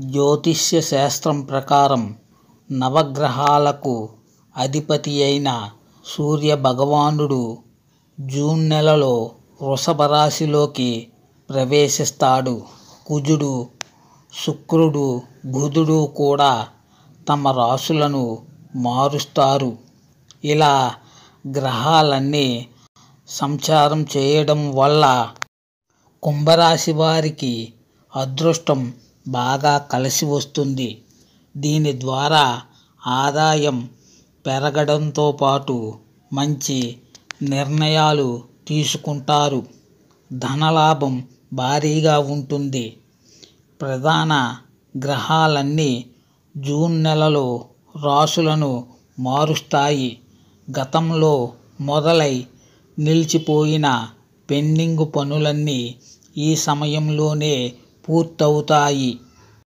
జ్యోతిష్య శాస్త్రం ప్రకారం నవగ్రహాలకు అధిపతి అయిన సూర్య భగవానుడు జూన్ నెలలో వృషభ రాశిలోకి ప్రవేశిస్తాడు. కుజుడు, శుక్రుడు, బుధుడు కూడా తమ రాశులను మారుస్తారు. ఇలా గ్రహాలన్నీ సంచారం చేయడం వల్ల కుంభరాశి వారికి అదృష్టం బాగా కలిసి వస్తుంది. దీని ద్వారా ఆదాయం పెరగడంతో పాటు మంచి నిర్ణయాలు తీసుకుంటారు. ధనలాభం భారీగా ఉంటుంది. ప్రధాన గ్రహాలన్నీ జూన్ నెలలో రాశులను మారుస్తాయి. గతంలో మొదలై నిలిచిపోయిన పెండింగ్ పనులన్నీ ఈ సమయంలోనే పూర్తవుతాయి.